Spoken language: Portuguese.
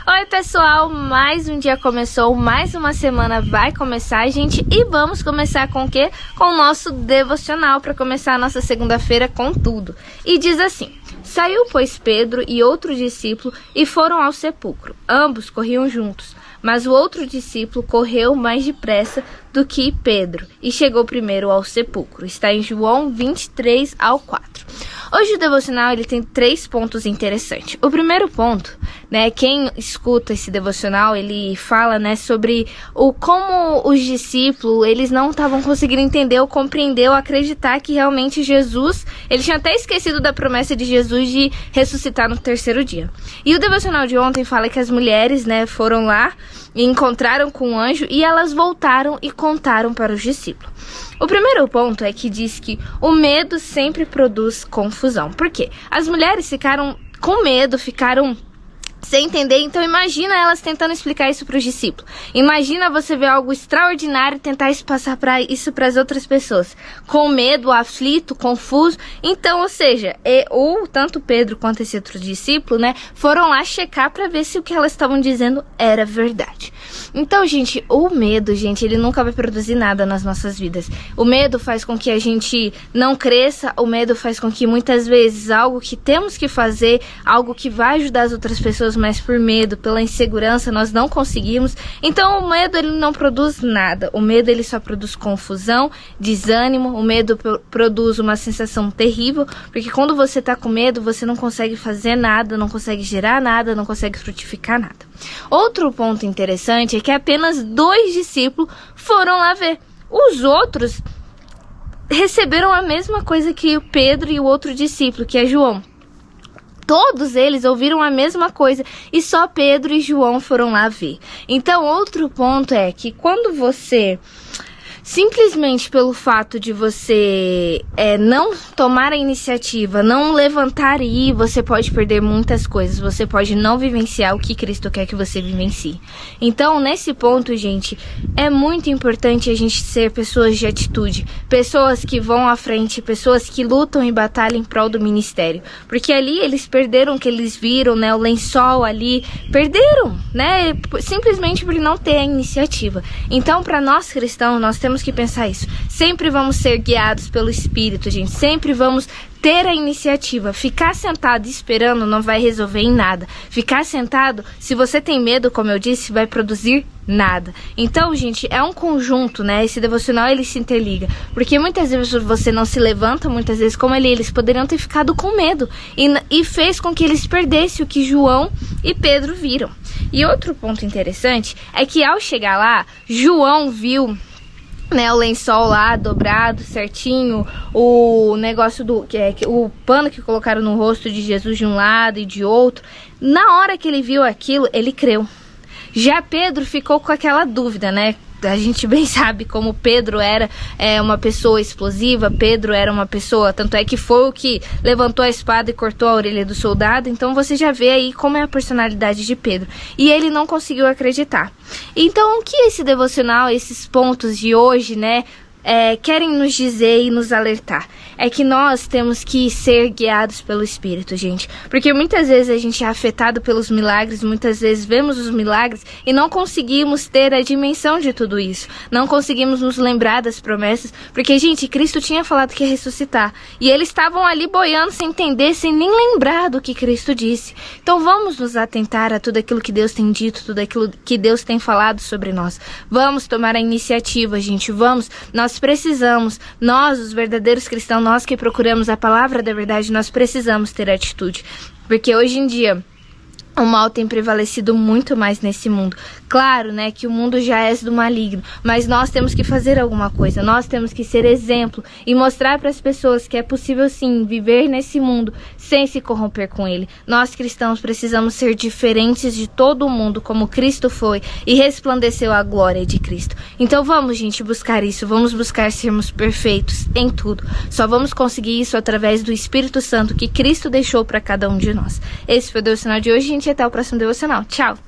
Oi pessoal, mais um dia começou, mais uma semana vai começar, gente, e vamos começar com o quê? Com o nosso devocional, para começar a nossa segunda-feira com tudo. E diz assim: saiu, pois, Pedro e outro discípulo e foram ao sepulcro. Ambos corriam juntos, mas o outro discípulo correu mais depressa do que Pedro e chegou primeiro ao sepulcro. Está em João 23 ao 4. Hoje o devocional ele tem 3 pontos interessantes. O primeiro ponto, né, quem escuta esse devocional, ele fala, né, sobre como os discípulos, eles não estavam conseguindo entender ou compreender ou acreditar que realmente Jesus, ele tinha até esquecido da promessa de Jesus de ressuscitar no terceiro dia. E o devocional de ontem fala que as mulheres, né, foram lá e encontraram com o anjo e elas voltaram e contaram para os discípulos. O primeiro ponto é que diz que o medo sempre produz confusão. Por quê? As mulheres ficaram com medo, ficaram sem entender, então imagina elas tentando explicar isso para os discípulos. Imagina você ver algo extraordinário e tentar passar isso para as outras pessoas. Com medo, aflito, confuso. Então, ou seja, tanto Pedro quanto esse outro discípulo, né, foram lá checar para ver se o que elas estavam dizendo era verdade. Então, gente, o medo, gente, ele nunca vai produzir nada nas nossas vidas. O medo faz com que a gente não cresça, o medo faz com que muitas vezes algo que temos que fazer, algo que vai ajudar as outras pessoas, mas por medo, pela insegurança, nós não conseguimos. Então o medo ele não produz nada. O medo ele só produz confusão, desânimo. O medo produz uma sensação terrível, porque quando você está com medo, você não consegue fazer nada, não consegue gerar nada, não consegue frutificar nada. Outro ponto interessante é que apenas 2 discípulos foram lá ver. Os outros receberam a mesma coisa que o Pedro e o outro discípulo, que é João. Todos eles ouviram a mesma coisa e só Pedro e João foram lá ver. Então, outro ponto é que quando você, simplesmente pelo fato de você não tomar a iniciativa, não levantar e ir, você pode perder muitas coisas. Você pode não vivenciar o que Cristo quer que você vivencie. Então, nesse ponto, gente, é muito importante a gente ser pessoas de atitude. Pessoas que vão à frente, pessoas que lutam e batalham em prol do ministério. Porque ali eles perderam o que eles viram, né? O lençol ali, perderam, né? Simplesmente por não ter a iniciativa. Então, para nós cristãos, nós temos que pensar isso. Sempre vamos ser guiados pelo Espírito, gente. Sempre vamos ter a iniciativa. Ficar sentado esperando não vai resolver em nada. Ficar sentado, se você tem medo, como eu disse, vai produzir nada. Então, gente, é um conjunto, né? Esse devocional, ele se interliga. Porque muitas vezes você não se levanta, muitas vezes como eles poderiam ter ficado com medo. E fez com que eles perdessem o que João e Pedro viram. E outro ponto interessante é que ao chegar lá, João viu, né, o lençol lá dobrado certinho, o negócio o pano que colocaram no rosto de Jesus de um lado e de outro. Na hora que ele viu aquilo, ele creu. Já Pedro ficou com aquela dúvida, né? A gente bem sabe como Pedro era uma pessoa explosiva. Pedro era uma pessoa, tanto é que foi o que levantou a espada e cortou a orelha do soldado. Então você já vê aí como é a personalidade de Pedro. E ele não conseguiu acreditar. Então o que esse devocional, esses pontos de hoje, né, querem nos dizer e nos alertar? É que nós temos que ser guiados pelo Espírito, gente. Porque muitas vezes a gente é afetado pelos milagres, muitas vezes vemos os milagres e não conseguimos ter a dimensão de tudo isso. Não conseguimos nos lembrar das promessas. Porque, gente, Cristo tinha falado que ia ressuscitar. E eles estavam ali boiando sem entender, sem nem lembrar do que Cristo disse. Então vamos nos atentar a tudo aquilo que Deus tem dito, tudo aquilo que Deus tem falado sobre nós. Vamos tomar a iniciativa, gente. Nós precisamos, nós, os verdadeiros cristãos, nós que procuramos a palavra da verdade, nós precisamos ter atitude. Porque hoje em dia o mal tem prevalecido muito mais nesse mundo. Claro, né, que o mundo já é do maligno, mas nós temos que fazer alguma coisa. Nós temos que ser exemplo e mostrar para as pessoas que é possível sim viver nesse mundo sem se corromper com ele. Nós cristãos precisamos ser diferentes de todo o mundo, como Cristo foi e resplandeceu a glória de Cristo. Então vamos, gente, buscar isso. Vamos buscar sermos perfeitos em tudo. Só vamos conseguir isso através do Espírito Santo que Cristo deixou para cada um de nós. Esse foi o devocional de hoje, gente. Até o próximo devocional. Tchau!